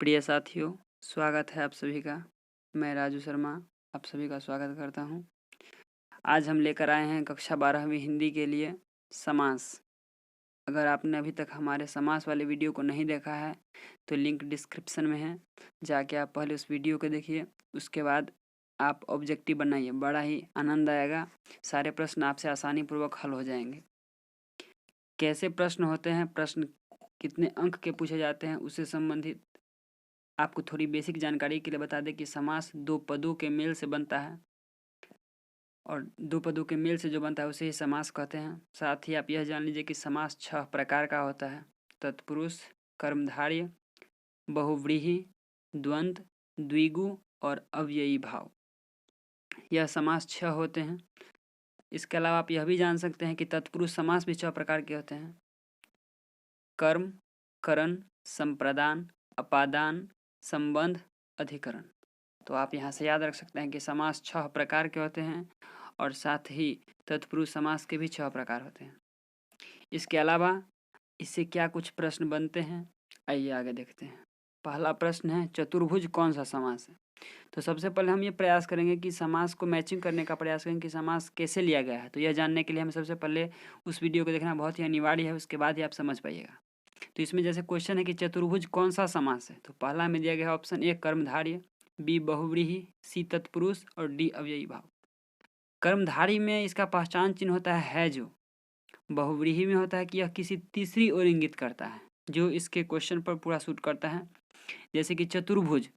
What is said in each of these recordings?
प्रिय साथियों, स्वागत है आप सभी का। मैं राजू शर्मा आप सभी का स्वागत करता हूं। आज हम लेकर आए हैं कक्षा 12वीं हिंदी के लिए समास। अगर आपने अभी तक हमारे समास वाले वीडियो को नहीं देखा है तो लिंक डिस्क्रिप्शन में है, जाके आप पहले उस वीडियो को देखिए। उसके बाद आप ऑब्जेक्टिव बनाइए, बड़ा ही आनंद आएगा। सारे प्रश्न आपसे आसानी पूर्वक हल हो जाएंगे। कैसे प्रश्न होते हैं, प्रश्न कितने अंक के पूछे जाते हैं, उससे संबंधित आपको थोड़ी बेसिक जानकारी के लिए बता दें कि समास दो पदों के मेल से बनता है और दो पदों के मेल से जो बनता है उसे ही समास कहते हैं। साथ ही आप यह जान लीजिए कि समास 6 प्रकार का होता है: तत्पुरुष, कर्मधारय, बहुव्रीहि, द्वंद्व, द्विगु और अव्ययी भाव। यह समास 6 होते हैं। इसके अलावा आप यह भी जान सकते हैं कि तत्पुरुष समास भी 6 प्रकार के होते हैं: कर्म, करण, संप्रदान, अपादान, संबंध, अधिकरण। तो आप यहाँ से याद रख सकते हैं कि समास 6 प्रकार के होते हैं और साथ ही तत्पुरुष समास के भी 6 प्रकार होते हैं। इसके अलावा इससे क्या कुछ प्रश्न बनते हैं, आइए आगे देखते हैं। पहला प्रश्न है, चतुर्भुज कौन सा समास है? तो सबसे पहले हम ये प्रयास करेंगे कि समास को मैचिंग करने का प्रयास करेंगे कि समास कैसे लिया गया है। तो यह जानने के लिए हमें सबसे पहले उस वीडियो को देखना बहुत ही अनिवार्य है, उसके बाद ही आप समझ पाइएगा। तो इसमें जैसे क्वेश्चन है कि चतुर्भुज कौन सा समास है, तो पहला में दिया गया है ऑप्शन ए कर्मधारय, बी बहुव्रीहि, सी तत्पुरुष और डी अव्ययी भाव। कर्मधारी में इसका पहचान चिन्ह होता है जो। बहुव्रीहि में होता है कि यह किसी तीसरी ओर इंगित करता है, जो इसके क्वेश्चन पर पूरा सूट करता है। जैसे कि चतुर्भुज,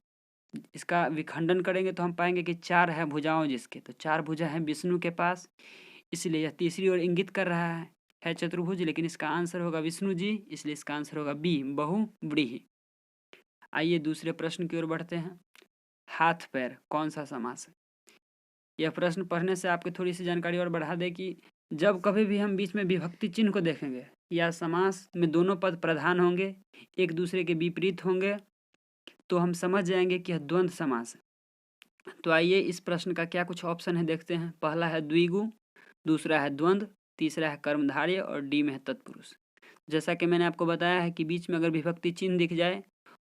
इसका विखंडन करेंगे तो हम पाएंगे कि 4 है भुजाओं जिसके, तो 4 भुजा है विष्णु के पास, इसलिए यह तीसरी ओर इंगित कर रहा है चतुर्भुज, लेकिन इसका आंसर होगा विष्णु जी, इसलिए इसका आंसर होगा बी बहुव्रीहि। आइए दूसरे प्रश्न की ओर बढ़ते हैं। हाथ पैर कौन सा समास है? यह प्रश्न पढ़ने से आपकी थोड़ी सी जानकारी और बढ़ा दे कि जब कभी भी हम बीच में विभक्ति चिन्ह को देखेंगे या समास में दोनों पद प्रधान होंगे, एक दूसरे के विपरीत होंगे, तो हम समझ जाएंगे कि यह द्वंद्व समास है। तो आइए इस प्रश्न का क्या कुछ ऑप्शन है देखते हैं। पहला है द्विगु, दूसरा है द्वंद्व, तीसरा है कर्मधारय और डी में है तत्पुरुष। जैसा कि मैंने आपको बताया है कि बीच में अगर विभक्ति चिन्ह दिख जाए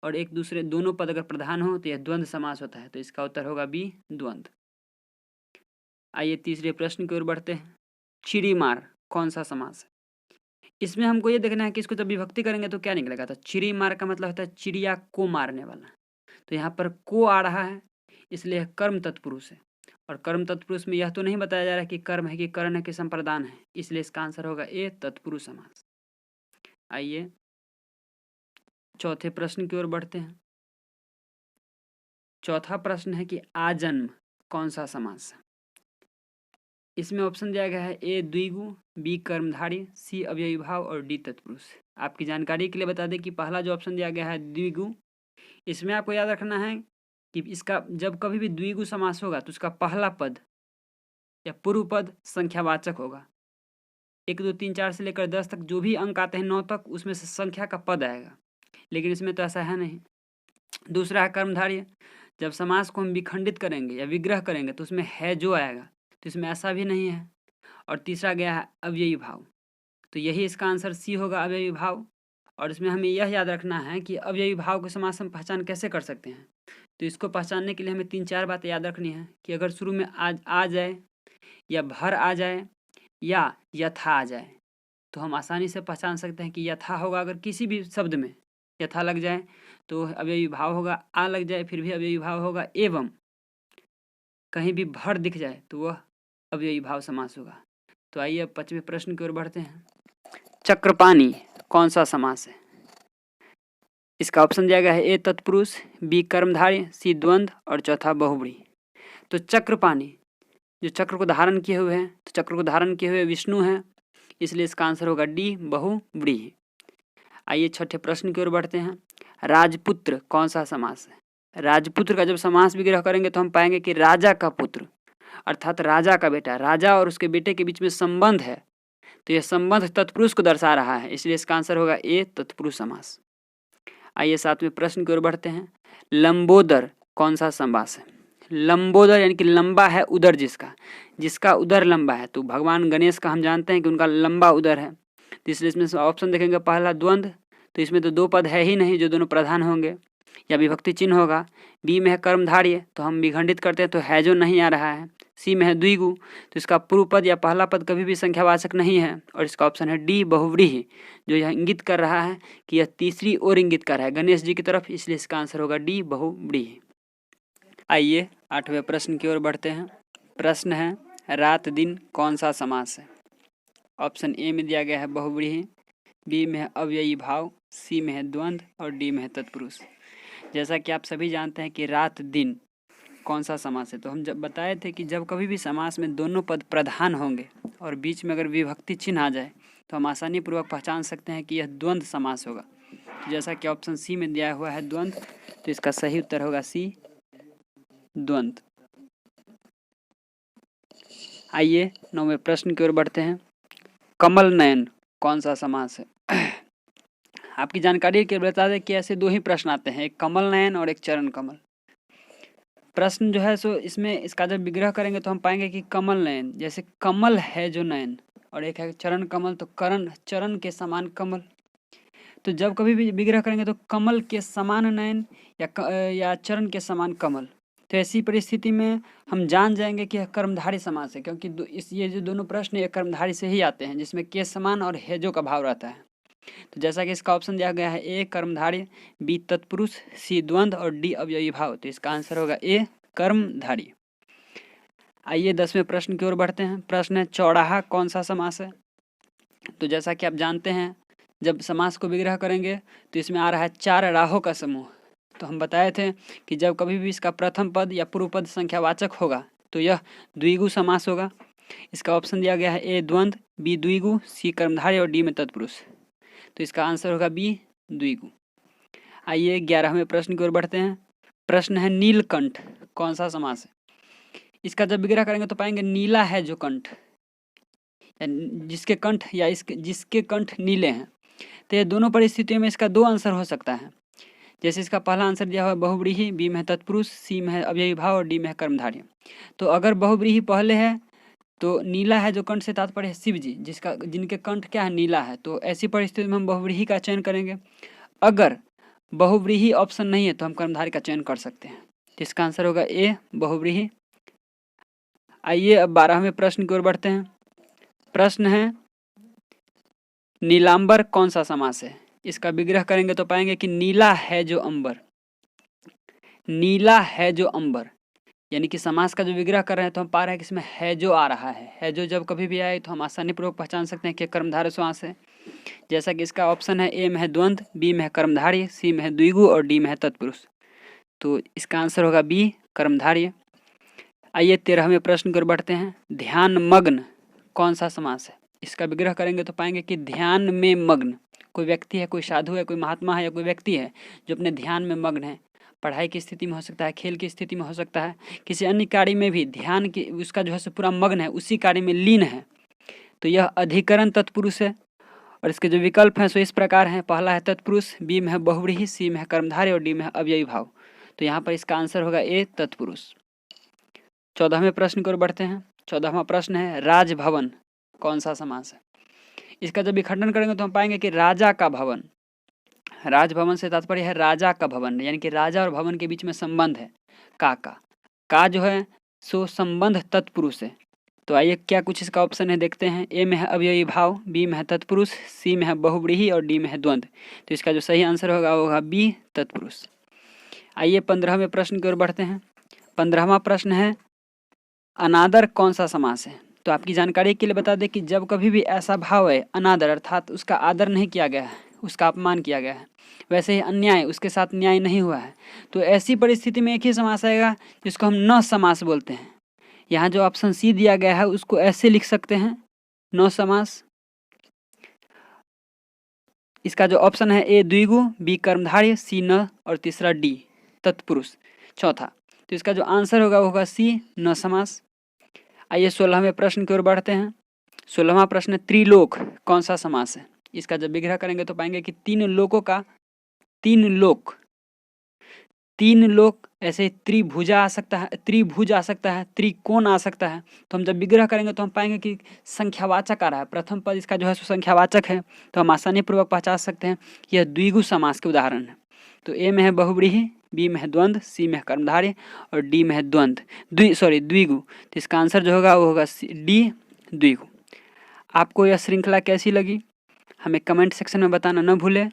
और एक दूसरे दोनों पद अगर प्रधान हो तो यह द्वंद्व समास होता है, तो इसका उत्तर होगा बी द्वंद्व। आइए तीसरे प्रश्न की ओर बढ़ते हैं। चिड़ीमार कौन सा समास है? इसमें हमको ये देखना है कि इसको जब विभक्ति करेंगे तो क्या निकलेगा। तो चिड़ीमार का मतलब होता है चिड़िया को मारने वाला, तो यहाँ पर को आ रहा है, इसलिए कर्म तत्पुरुष है। और कर्म तत्पुरुष में यह तो नहीं बताया जा रहा है कि कर्म है कि करण है कि संप्रदान है, इसलिए इसका आंसर होगा ए तत्पुरुष समास। आइए चौथे प्रश्न की ओर बढ़ते हैं। चौथा प्रश्न है कि आजन्म कौन सा समास है? इसमें ऑप्शन दिया गया है ए द्विगु, बी कर्मधारय, सी अव्ययी भाव और डी तत्पुरुष। आपकी जानकारी के लिए बता दें कि पहला जो ऑप्शन दिया गया है द्विगु, इसमें आपको याद रखना है कि इसका जब कभी भी द्विगु समास होगा तो उसका पहला पद या पूर्व पद संख्यावाचक होगा। 1 2 3 4 से लेकर 10 तक जो भी अंक आते हैं 9 तक, उसमें से संख्या का पद आएगा, लेकिन इसमें तो ऐसा है नहीं। दूसरा है कर्मधारय, जब समास को हम विखंडित करेंगे या विग्रह करेंगे तो उसमें है जो आएगा, तो इसमें ऐसा भी नहीं है। और तीसरा गया है अव्ययी भाव, तो यही इसका आंसर सी होगा अव्ययी भाव। और इसमें हमें यह याद रखना है कि अव्ययी भाव को समास हम पहचान कैसे कर सकते हैं। तो इसको पहचानने के लिए हमें 3-4 बातें याद रखनी है कि अगर शुरू में आ जाए या भर आ जाए या यथा आ जाए तो हम आसानी से पहचान सकते हैं कि यथा होगा, अगर किसी भी शब्द में यथा लग जाए तो अव्ययी भाव होगा, आ लग जाए फिर भी अव्ययी भाव होगा, एवं कहीं भी भर दिख जाए तो वह अव्ययी भाव समास होगा। तो आइए अब 5वें प्रश्न की ओर बढ़ते हैं। चक्रपाणी कौन सा समास है? इसका ऑप्शन दिया गया है ए तत्पुरुष, बी कर्मधारय, सी द्वंद्व और चौथा बहुव्रीहि। तो चक्रपाणी जो चक्र को धारण किए हुए हैं, तो चक्र को धारण किए हुए विष्णु है, इसलिए इसका आंसर होगा डी बहुव्रीहि। आइए छठे प्रश्न की ओर बढ़ते हैं। राजपुत्र कौन सा समास है? राजपुत्र का जब समास विग्रह करेंगे तो हम पाएंगे कि राजा का पुत्र अर्थात राजा का बेटा, राजा और उसके बेटे के बीच में संबंध है, तो यह संबंध तत्पुरुष को दर्शा रहा है, इसलिए इसका आंसर होगा ए तत्पुरुष समास। आइए 7वें प्रश्न की ओर बढ़ते हैं। लंबोदर कौन सा समास है? लंबोदर यानी कि लंबा है उदर जिसका उदर लंबा है, तो भगवान गणेश का हम जानते हैं कि उनका लंबा उदर है, तो इसलिए इसमें ऑप्शन देखेंगे पहला द्वंद्व, तो इसमें तो 2 पद है ही नहीं जो दोनों प्रधान होंगे। या विभक्ति चिन्ह होगा। बी में है कर्मधारय, तो हम विखंडित करते हैं तो है जो नहीं आ रहा है। सी में है द्विगु, तो इसका पूर्व पद या पहला पद कभी भी संख्यावाचक नहीं है। और इसका ऑप्शन है डी बहुव्रीहि, जो यह इंगित कर रहा है कि यह तीसरी ओर इंगित कर रहा है गणेश जी की तरफ, इसलिए इसका आंसर होगा डी बहुव्रीहि। आइए 8वें प्रश्न की ओर बढ़ते हैं। प्रश्न है रात दिन कौन सा समास है। ऑप्शन ए में दिया गया है बहुव्रीहि, बी में है अव्ययी भाव, सी में है द्वंद्व और डी में है तत्पुरुष। जैसा कि आप सभी जानते हैं कि रात दिन कौन सा समास है, तो हम जब बताए थे कि जब कभी भी समास में दोनों पद प्रधान होंगे और बीच में अगर विभक्ति चिन्ह आ जाए तो हम आसानी पूर्वक पहचान सकते हैं कि यह द्वंद्व समास होगा। तो जैसा कि ऑप्शन सी में दिया हुआ है द्वंद्व, तो इसका सही उत्तर होगा सी द्वंद्व। आइए 9वें प्रश्न की ओर बढ़ते हैं। कमल नयन कौन सा समास है। आपकी जानकारी के बता दें कि ऐसे दो ही प्रश्न आते हैं, एक कमल नयन और एक चरण कमल। प्रश्न जो है सो इसमें इसका जब विग्रह करेंगे तो हम पाएंगे कि कमल नयन, जैसे कमल है जो नयन, और एक है चरण कमल, तो चरण के समान कमल। तो जब कभी भी विग्रह करेंगे तो कमल के समान नयन या चरण के समान कमल, तो ऐसी परिस्थिति में हम जान जाएंगे कि यह कर्मधारय समास है, क्योंकि ये जो दोनों प्रश्न ये कर्मधारय से ही आते हैं, जिसमें के समान और हेजो का भाव रहता है। तो जैसा कि इसका ऑप्शन दिया गया है ए कर्मधारय, बी तत्पुरुष, सी द्वंद्व और डी अव्ययी भाव, तो इसका आंसर होगा ए कर्मधारय। आइए 10वें प्रश्न की ओर बढ़ते हैं। प्रश्न है चौराहा कौन सा समास है। तो जैसा कि आप जानते हैं जब समास को विग्रह करेंगे तो इसमें आ रहा है 4 राहों का समूह। तो हम बताए थे कि जब कभी भी इसका प्रथम पद या पूर्व पद संख्यावाचक होगा तो यह द्विगु समास होगा। इसका ऑप्शन दिया गया है ए द्वंद्व, बी द्विगु, सी कर्मधारय और डी में तत्पुरुष, तो इसका आंसर होगा बी द्विगु। आइए 11वें प्रश्न की ओर बढ़ते हैं। प्रश्न है नीलकंठ कौन सा समास है। इसका जब विग्रह करेंगे तो पाएंगे नीला है जो कंठ, जिसके कंठ या जिसके कंठ नीले हैं। तो ये दोनों परिस्थितियों में इसका 2 आंसर हो सकता है। जैसे इसका पहला आंसर दिया हुआ है बहुव्रीहि, बी में है तत्पुरुष, सी में है अव्ययी भाव और डी में है कर्मधारय। तो अगर बहुव्रीहि पहले है तो नीला है जो कंठ से तात्पर्य है शिव जी, जिनके कंठ क्या है नीला है, तो ऐसी परिस्थिति में हम बहुव्रीहि का चयन करेंगे। अगर बहुव्रीहि ऑप्शन नहीं है तो हम कर्मधारय का चयन कर सकते हैं, तो इसका आंसर होगा ए बहुव्रीहि। आइए अब 12वें प्रश्न की ओर बढ़ते हैं। प्रश्न है नीलांबर कौन सा समास है। इसका विग्रह करेंगे तो पाएंगे कि नीला है जो अंबर, नीला है जो अंबर, यानी कि समास का जो विग्रह कर रहे हैं तो हम पा रहे हैं कि इसमें है जो आ रहा है जो जब कभी भी आए तो हम आसानी पूर्वक पहचान सकते हैं कि कर्मधारय समास है। जैसा कि इसका ऑप्शन है ए में है द्वंद्व, बी में है कर्मधारय, सी में है द्विगु और डी में है तत्पुरुष, तो इसका आंसर होगा बी कर्मधारय। आइए 13वें प्रश्न की ओर बढ़ते हैं। ध्यान मग्न कौन सा समास है। इसका विग्रह करेंगे तो पाएंगे कि ध्यान में मग्न कोई व्यक्ति है, कोई साधु है, कोई महात्मा है या कोई व्यक्ति है जो अपने ध्यान में मग्न है। पढ़ाई की स्थिति में हो सकता है, खेल की स्थिति में हो सकता है, किसी अन्य कार्य में भी ध्यान की उसका जो है पूरा मग्न है, उसी कार्य में लीन है, तो यह अधिकरण तत्पुरुष है। और इसके जो विकल्प हैं सो इस प्रकार हैं। पहला है तत्पुरुष, बी में है बहुव्रीहि, सी में है कर्मधारय और डी में है अव्ययी भाव, तो यहाँ पर इसका आंसर होगा ए तत्पुरुष। 14वें प्रश्न की ओर बढ़ते हैं। 14वां प्रश्न है राजभवन कौन सा समास है। इसका जब विखंडन करेंगे तो हम पाएंगे कि राजा का भवन, राजभवन से तात्पर्य है राजा का भवन, यानी कि राजा और भवन के बीच में संबंध है। का जो है सो संबंध तत्पुरुष है। तो आइए क्या कुछ इसका ऑप्शन है देखते हैं। ए में है अव्ययी भाव, बी में है तत्पुरुष, सी में है बहुव्रीहि और डी में है द्वंद्व, तो इसका जो सही आंसर होगा वो होगा बी तत्पुरुष। आइए 15वें प्रश्न की ओर बढ़ते हैं। 15वां प्रश्न है अनादर कौन सा समास है। तो आपकी जानकारी के लिए बता दें कि जब कभी भी ऐसा भाव है अनादर, अर्थात उसका आदर नहीं किया गया है, उसका अपमान किया गया है, वैसे ही अन्याय, उसके साथ न्याय नहीं हुआ है, तो ऐसी परिस्थिति में एक ही समास आएगा जिसको हम न समास बोलते हैं। यहाँ जो ऑप्शन सी दिया गया है उसको ऐसे लिख सकते हैं न समास। इसका जो ऑप्शन है ए द्विगु, बी कर्मधारय, सी न और तीसरा डी तत्पुरुष, चौथा, तो इसका जो आंसर होगा वो होगा सी न समास। आइए 16वें प्रश्न की ओर बढ़ते हैं। 16वां प्रश्न त्रिलोक कौन सा समास है। इसका जब विग्रह करेंगे तो पाएंगे कि तीन लोकों का तीन लोक, ऐसे त्रिभुजा आ सकता है, त्रिभुज आ सकता है, त्रिकोण आ सकता है। तो हम जब विग्रह करेंगे तो हम पाएंगे कि संख्यावाचक आ रहा है, प्रथम पद इसका जो है सो संख्यावाचक है, तो हम आसानी पूर्वक पहचान सकते हैं यह द्विगु समास के उदाहरण है। तो ए में है बहुव्रीहि, बी में है द्वंद्व, सी में है कर्मधारय और डी में है द्विगु। तो इसका आंसर जो होगा वो होगा डी, द्विगु। आपको यह श्रृंखला कैसी लगी हमें कमेंट सेक्शन में बताना न भूलें।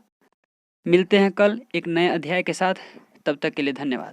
मिलते हैं कल एक नए अध्याय के साथ, तब तक के लिए धन्यवाद।